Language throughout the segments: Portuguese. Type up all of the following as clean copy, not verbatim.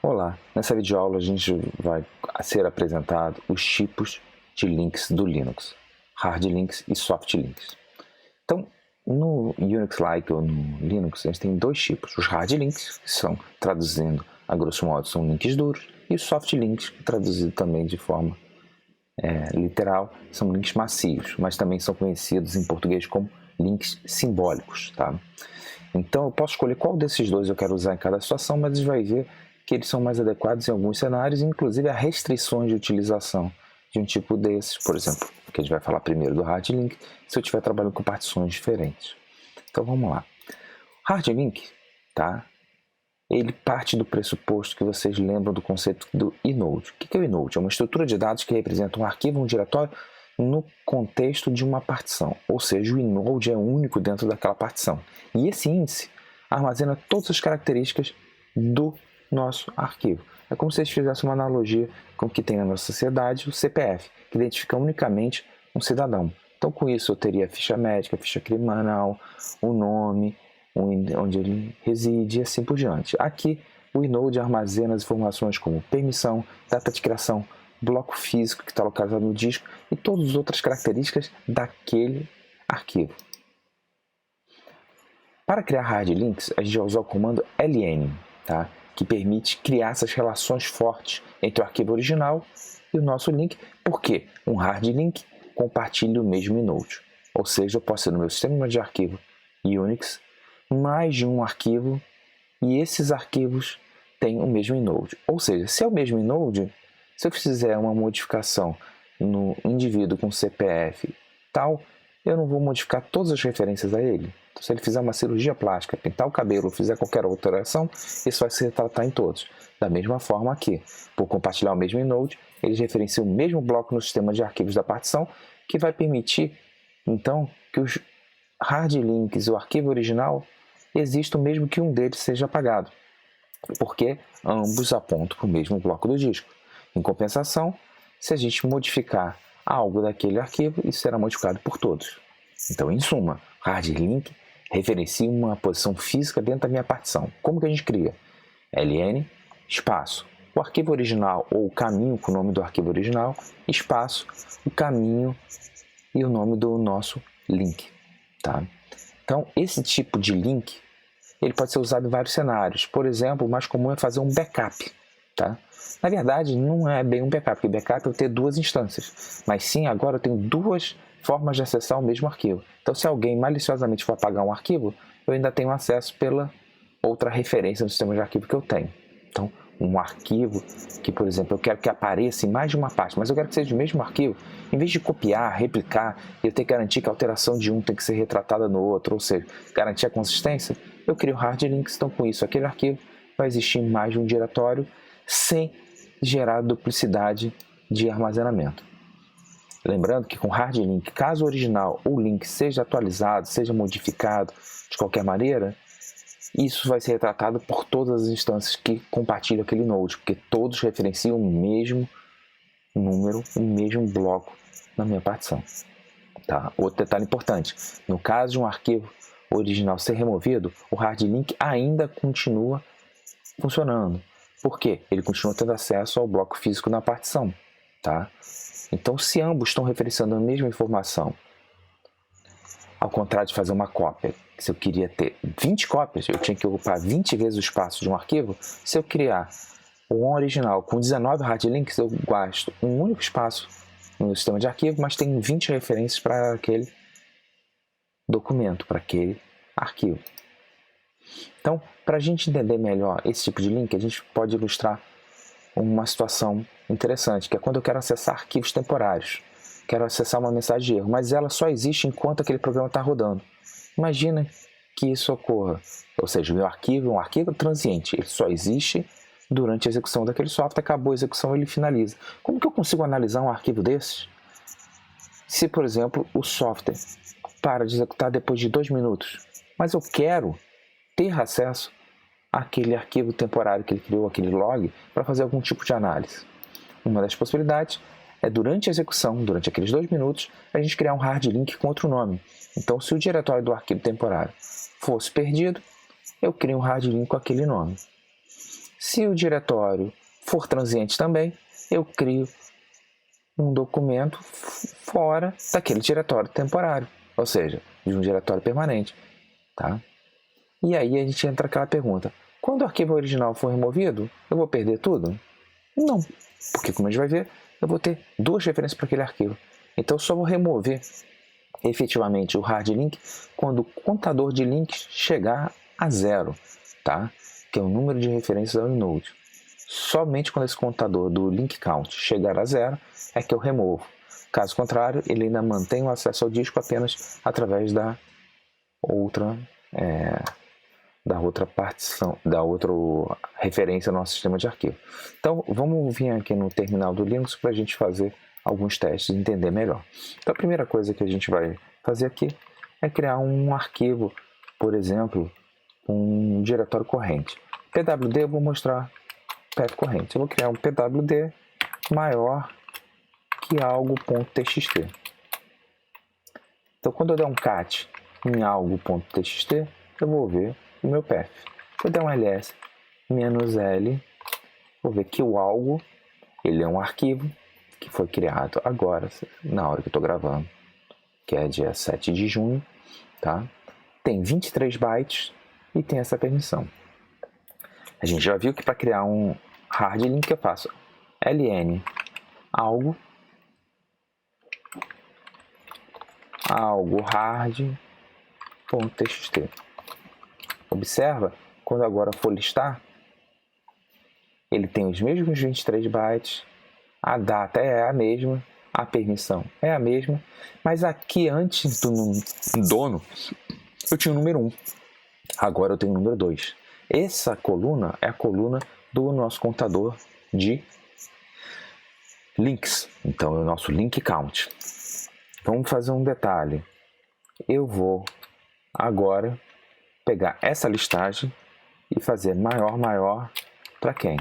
Olá, nessa videoaula a gente vai ser apresentado os tipos de links do Linux, hard links e soft links. Então, no Unix-like ou no Linux, a gente tem dois tipos, os hard links, que são, traduzindo a grosso modo, são links duros, e os soft links, traduzido também de forma literal, são links macios, mas também são conhecidos em português como links simbólicos, tá? Então, eu posso escolher qual desses dois eu quero usar em cada situação, mas a gente vai ver que eles são mais adequados em alguns cenários, inclusive há restrições de utilização de um tipo desses, por exemplo, que a gente vai falar primeiro do hard link, se eu estiver trabalhando com partições diferentes. Então, vamos lá. Hard link, tá? Ele parte do pressuposto que vocês lembram do conceito do inode. O que é o inode? É uma estrutura de dados que representa um arquivo, um diretório, no contexto de uma partição, ou seja, o inode é único dentro daquela partição. E esse índice armazena todas as características do nosso arquivo. É como se eles fizessem uma analogia com o que tem na nossa sociedade, o CPF, que identifica unicamente um cidadão. Então, com isso, eu teria a ficha médica, a ficha criminal, o nome, onde ele reside e assim por diante. Aqui, o inode armazena as informações como permissão, data de criação, bloco físico que está localizado no disco e todas as outras características daquele arquivo. Para criar hard links, a gente vai usar o comando ln, tá? Que permite criar essas relações fortes entre o arquivo original e o nosso link, porque um hard link compartilha o mesmo inode. Ou seja, eu posso ter no meu sistema de arquivo Unix mais de um arquivo e esses arquivos têm o mesmo inode. Ou seja, se é o mesmo inode, se eu fizer uma modificação no indivíduo com CPF tal, eu não vou modificar todas as referências a ele. Então, se ele fizer uma cirurgia plástica, pintar o cabelo ou fizer qualquer outra alteração, isso vai se retratar em todos. Da mesma forma aqui, por compartilhar o mesmo inode, eles referenciam o mesmo bloco no sistema de arquivos da partição, que vai permitir, então, que os hard links e o arquivo original existam mesmo que um deles seja apagado, porque ambos apontam para o mesmo bloco do disco. Em compensação, se a gente modificar algo daquele arquivo, isso será modificado por todos. Então, em suma, hard link referencia uma posição física dentro da minha partição. Como que a gente cria? ln, espaço, o arquivo original ou o caminho com o nome do arquivo original, espaço, o caminho e o nome do nosso link. Tá? Então, esse tipo de link ele pode ser usado em vários cenários. Por exemplo, o mais comum é fazer um backup. Tá? Na verdade, não é bem um backup, porque backup é eu ter duas instâncias. Mas sim, agora eu tenho duas formas de acessar o mesmo arquivo. Então, se alguém maliciosamente for apagar um arquivo, eu ainda tenho acesso pela outra referência no sistema de arquivo que eu tenho. Então, um arquivo que, por exemplo, eu quero que apareça em mais de uma parte, mas eu quero que seja o mesmo arquivo, em vez de copiar, replicar, eu tenho que garantir que a alteração de um tem que ser retratada no outro, ou seja, garantir a consistência, eu crio hard links. Então, com isso, aquele arquivo vai existir em mais de um diretório sem gerar duplicidade de armazenamento. Lembrando que com hard link, caso o original ou link seja atualizado, seja modificado de qualquer maneira, isso vai ser retratado por todas as instâncias que compartilham aquele node, porque todos referenciam o mesmo número, o mesmo bloco na minha partição. Tá? Outro detalhe importante, no caso de um arquivo original ser removido, o hard link ainda continua funcionando. Por quê? Ele continua tendo acesso ao bloco físico na partição. Tá? Então, se ambos estão referenciando a mesma informação, ao contrário de fazer uma cópia, se eu queria ter 20 cópias, eu tinha que ocupar 20 vezes o espaço de um arquivo. Se eu criar um original com 19 hard links, eu gasto um único espaço no meu sistema de arquivo, mas tenho 20 referências para aquele documento, para aquele arquivo. Então, para a gente entender melhor esse tipo de link, a gente pode ilustrar uma situação interessante, que é quando eu quero acessar arquivos temporários. Quero acessar uma mensagem de erro, mas ela só existe enquanto aquele programa está rodando. Imagina que isso ocorra, ou seja, o meu arquivo é um arquivo transiente, ele só existe durante a execução daquele software, acabou a execução, ele finaliza. Como que eu consigo analisar um arquivo desses? Se, por exemplo, o software para de executar depois de 2 minutos, mas eu quero ter acesso àquele arquivo temporário que ele criou, aquele log, para fazer algum tipo de análise. Uma das possibilidades é, durante a execução, durante aqueles 2 minutos, a gente criar um hard link com outro nome. Então, se o diretório do arquivo temporário fosse perdido, eu crio um hard link com aquele nome. Se o diretório for transiente também, eu crio um documento fora daquele diretório temporário, ou seja, de um diretório permanente, tá? E aí a gente entra aquela pergunta: quando o arquivo original for removido, eu vou perder tudo? Não, porque como a gente vai ver, eu vou ter duas referências para aquele arquivo. Então eu só vou remover efetivamente o hard link quando o contador de links chegar a 0, tá? Que é o número de referências ao inode. Somente quando esse contador do link count chegar a 0 é que eu removo. Caso contrário, ele ainda mantém o acesso ao disco apenas através da outra partição, da outra referência no nosso sistema de arquivo. Então, vamos vir aqui no terminal do Linux para a gente fazer alguns testes e entender melhor. Então, a primeira coisa que a gente vai fazer aqui é criar um arquivo, por exemplo, um diretório corrente. PWD eu vou mostrar path corrente. Eu vou criar um PWD maior que algo.txt. Então, quando eu der um cat em algo.txt, eu vou ver o meu path. Se eu der um ls -l, vou ver que o algo ele é um arquivo que foi criado agora, na hora que eu estou gravando, que é dia 7 de junho, tá? Tem 23 bytes e tem essa permissão. A gente já viu que para criar um hard link eu faço ln algo hard.txt. Observa, quando agora for listar, ele tem os mesmos 23 bytes, a data é a mesma, a permissão é a mesma, mas aqui antes do dono eu tinha o número 1, agora eu tenho o número 2. Essa coluna é a coluna do nosso contador de links, então é o nosso link count. Vamos fazer um detalhe. Eu vou agora pegar essa listagem e fazer maior para quem?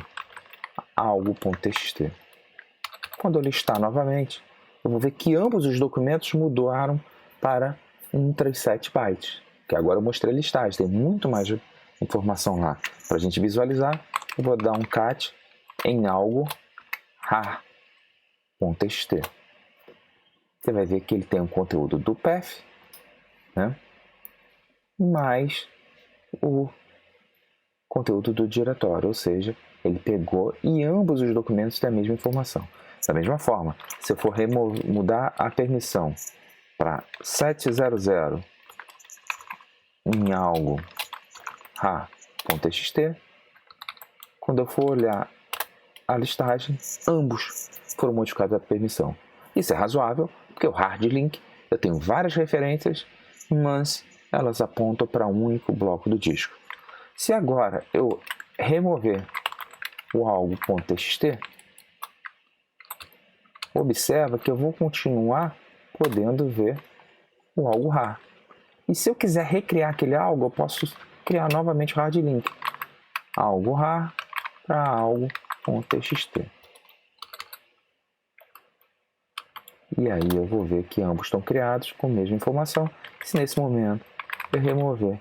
Algo.txt. Quando eu listar novamente, eu vou ver que ambos os documentos mudaram para 137 bytes, que agora eu mostrei a listagem, tem muito mais informação lá para a gente visualizar. Eu vou dar um cat em algo har.txt. Você vai ver que ele tem um conteúdo do path, né, mais o conteúdo do diretório, ou seja, ele pegou e ambos os documentos têm a mesma informação. Da mesma forma, se eu for mudar a permissão para 700 em algo har.txt, quando eu for olhar a listagem, ambos foram modificados a permissão. Isso é razoável, porque o hard link eu tenho várias referências, mas elas apontam para um único bloco do disco. Se agora eu remover o algo.txt, observa que eu vou continuar podendo ver o algo har. E se eu quiser recriar aquele algo, eu posso criar novamente o hard link. Algo har para algo.txt. E aí eu vou ver que ambos estão criados com a mesma informação. Se nesse momento eu remover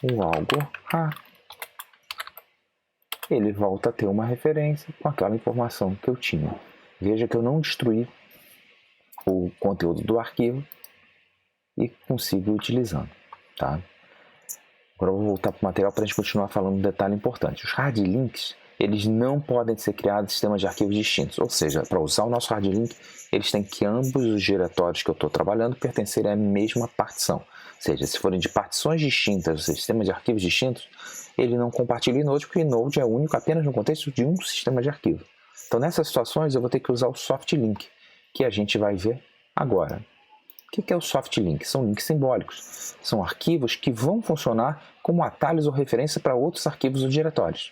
o algo har, ele volta a ter uma referência com aquela informação que eu tinha. Veja que eu não destruí o conteúdo do arquivo e consigo ir utilizando, tá? Agora eu vou voltar para o material para a gente continuar falando um detalhe importante. Os hard links, eles não podem ser criados em sistemas de arquivos distintos, ou seja, para usar o nosso hard link, eles têm que ambos os diretórios que eu estou trabalhando pertencerem à mesma partição. Ou seja, se forem de partições distintas, ou seja, sistemas de arquivos distintos, ele não compartilha o inode, porque o inode é único apenas no contexto de um sistema de arquivo. Então, nessas situações, eu vou ter que usar o soft link, que a gente vai ver agora. O que é o soft link? São links simbólicos. São arquivos que vão funcionar como atalhos ou referência para outros arquivos ou diretórios.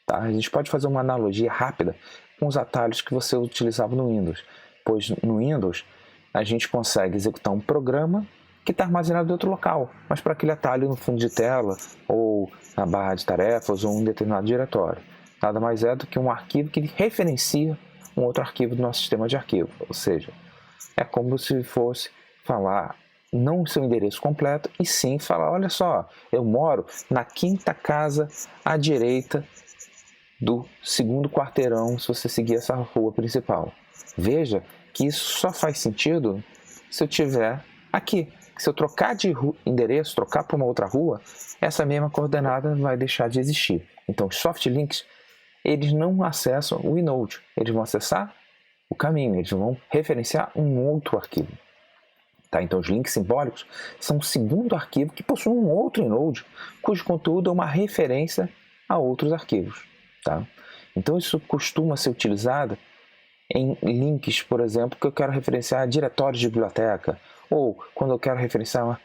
Tá? A gente pode fazer uma analogia rápida com os atalhos que você utilizava no Windows. Pois no Windows, a gente consegue executar um programa que está armazenado em outro local, mas para aquele atalho no fundo de tela, ou na barra de tarefas, ou um determinado diretório. Nada mais é do que um arquivo que referencia um outro arquivo do nosso sistema de arquivo. Ou seja, é como se fosse falar não o seu endereço completo, e sim falar, olha só, eu moro na quinta casa à direita do segundo quarteirão se você seguir essa rua principal. Veja que isso só faz sentido se eu tiver aqui. Se eu trocar de endereço, trocar para uma outra rua, essa mesma coordenada vai deixar de existir. Então, os soft links, eles não acessam o inode, eles vão acessar o caminho, eles vão referenciar um outro arquivo. Tá? Então, os links simbólicos são o segundo arquivo que possui um outro inode, cujo conteúdo é uma referência a outros arquivos. Tá? Então, isso costuma ser utilizado em links, por exemplo, que eu quero referenciar diretórios de biblioteca, ou quando eu quero referenciar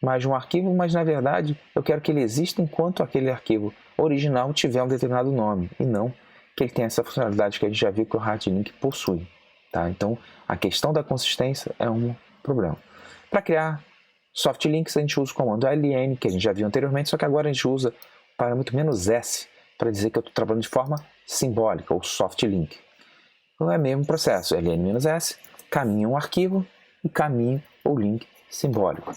mais de um arquivo, mas na verdade eu quero que ele exista enquanto aquele arquivo original tiver um determinado nome, e não que ele tenha essa funcionalidade que a gente já viu que o hard link possui. Tá? Então, a questão da consistência é um problema. Para criar soft links, a gente usa o comando ln, que a gente já viu anteriormente, só que agora a gente usa o parâmetro "-s", para dizer que eu estou trabalhando de forma simbólica, ou soft link. Então é o mesmo processo, ln-s, caminha um arquivo e caminha o link simbólico.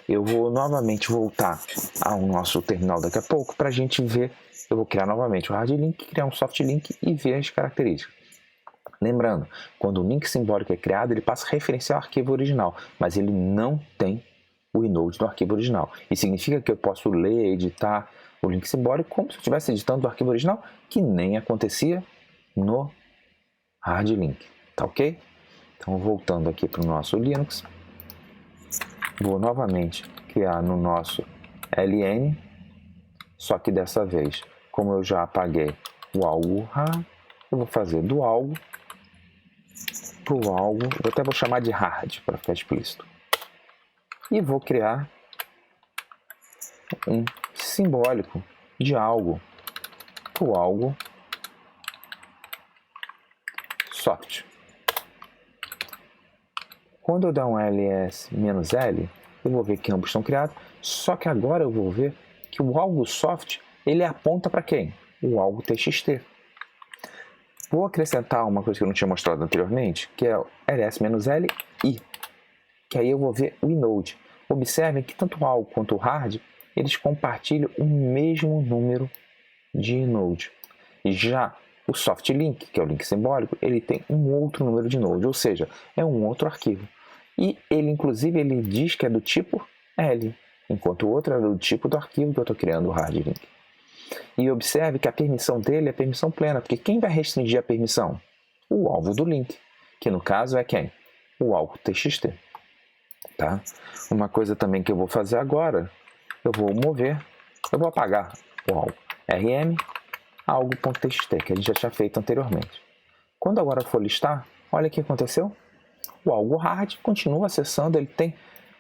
Eu vou novamente voltar ao nosso terminal daqui a pouco para a gente ver. Eu vou criar novamente o hard link, criar um soft link e ver as características. Lembrando, quando o link simbólico é criado, ele passa a referenciar o arquivo original, mas ele não tem o inode do arquivo original. Isso significa que eu posso ler, editar o link simbólico como se eu estivesse editando o arquivo original, que nem acontecia no hard link. Tá ok? Então, voltando aqui para o nosso Linux, vou novamente criar no nosso ln, só que dessa vez, como eu já apaguei o algo, eu vou fazer do algo para o algo, eu até vou chamar de hard para ficar explícito, e vou criar um simbólico de algo para o algo soft. Quando eu der um ls-l, eu vou ver que ambos estão criados, só que agora eu vou ver que o algo soft, ele aponta para quem? O algo txt. Vou acrescentar uma coisa que eu não tinha mostrado anteriormente, que é o ls-l i, que aí eu vou ver o inode. Observem que tanto o algo quanto o hard, eles compartilham o mesmo número de inode. Já o soft link, que é o link simbólico, ele tem um outro número de inode, ou seja, é um outro arquivo. E ele, inclusive, ele diz que é do tipo L, enquanto o outro é do tipo do arquivo que eu estou criando, o hard link. E observe que a permissão dele é permissão plena, porque quem vai restringir a permissão? O alvo do link, que no caso é quem? O alvo txt. Tá? Uma coisa também que eu vou fazer agora, eu vou apagar o alvo rm algo.txt, que a gente já tinha feito anteriormente. Quando agora for listar, olha o que aconteceu. O algo hard continua acessando, ele tem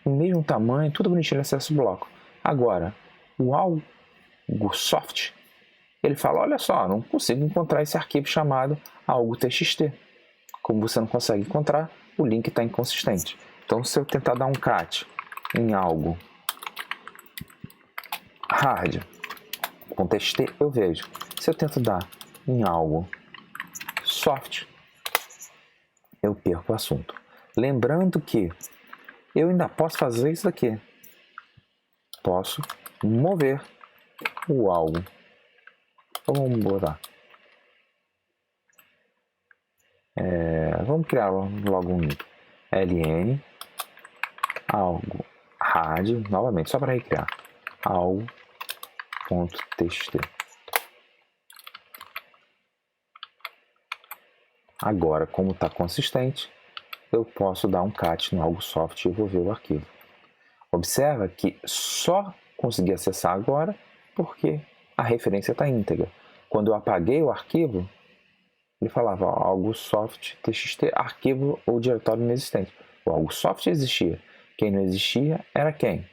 o mesmo tamanho, tudo bonitinho, ele acessa o bloco. Agora, o algo soft, ele fala, olha só, não consigo encontrar esse arquivo chamado algo.txt. Como você não consegue encontrar, o link está inconsistente. Então, se eu tentar dar um cat em algo hard.txt, eu vejo. Se eu tento dar em algo soft, eu perco o assunto. Lembrando que eu ainda posso fazer isso daqui. Posso mover o algo. Vamos botar. Vamos criar logo um link. ln algo hard, novamente, só para recriar. algo.txt. Agora, como está consistente, eu posso dar um cat no algo soft e eu vou ver o arquivo. Observa que só consegui acessar agora porque a referência está íntegra. Quando eu apaguei o arquivo, ele falava algo soft txt, arquivo ou diretório inexistente. O algo soft existia. Quem não existia era quem?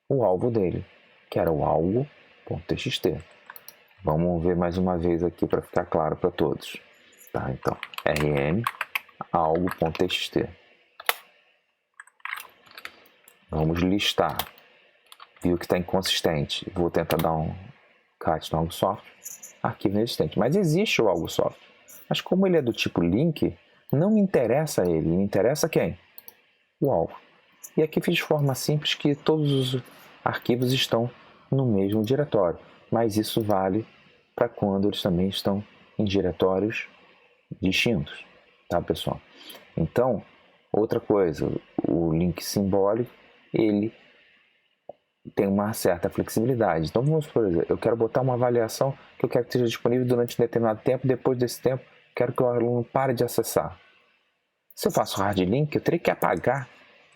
O alvo dele, que era o algo.txt. Vamos ver mais uma vez aqui para ficar claro para todos. Tá, então, rm algo.txt. Vamos listar. Viu que está inconsistente. Vou tentar dar um cat no algo soft. Arquivo inexistente. Mas existe o algo soft. Mas como ele é do tipo link, não me interessa ele. Me interessa quem? O alvo. E aqui fiz de forma simples que todos os arquivos estão no mesmo diretório. Mas isso vale para quando eles também estão em diretórios distintos, tá, pessoal? Então, outra coisa, o link simbólico, ele tem uma certa flexibilidade. Então, vamos por exemplo, eu quero botar uma avaliação que eu quero que esteja disponível durante um determinado tempo, depois desse tempo, quero que o aluno pare de acessar. Se eu faço hard link, eu teria que apagar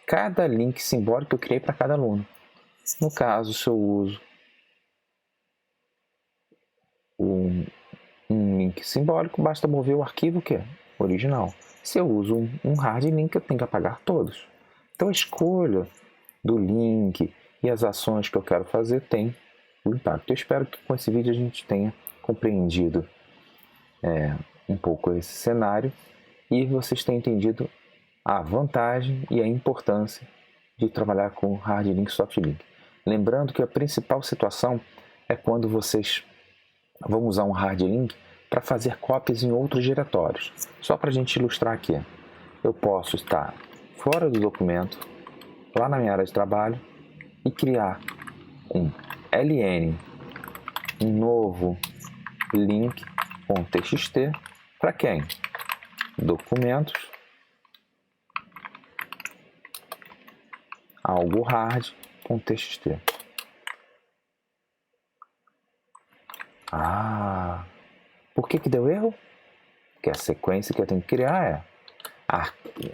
cada link simbólico que eu criei para cada aluno. No caso, se eu uso um link simbólico, basta mover o arquivo que é original. Se eu uso um hard link, eu tenho que apagar todos. Então a escolha do link e as ações que eu quero fazer tem o impacto. Eu espero que com esse vídeo a gente tenha compreendido um pouco esse cenário e vocês tenham entendido a vantagem e a importância de trabalhar com hard link e soft link. Lembrando que a principal situação é quando vocês vão usar um hard link para fazer cópias em outros diretórios. Só para a gente ilustrar aqui, eu posso estar fora do documento, lá na minha área de trabalho, e criar um ln, um novo link.txt, para quem? Documentos, algo hard.txt. Por que deu erro? Porque a sequência que eu tenho que criar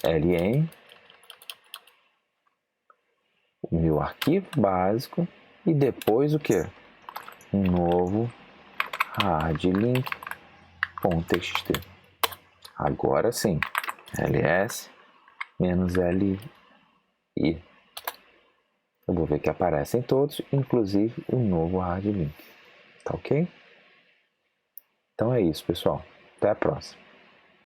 é ln, o meu arquivo básico, e depois o que? Um novo hardlink.txt. Agora sim, ls -li. Eu vou ver que aparecem todos, inclusive o novo hard link. Tá ok? Então é isso, pessoal. Até a próxima.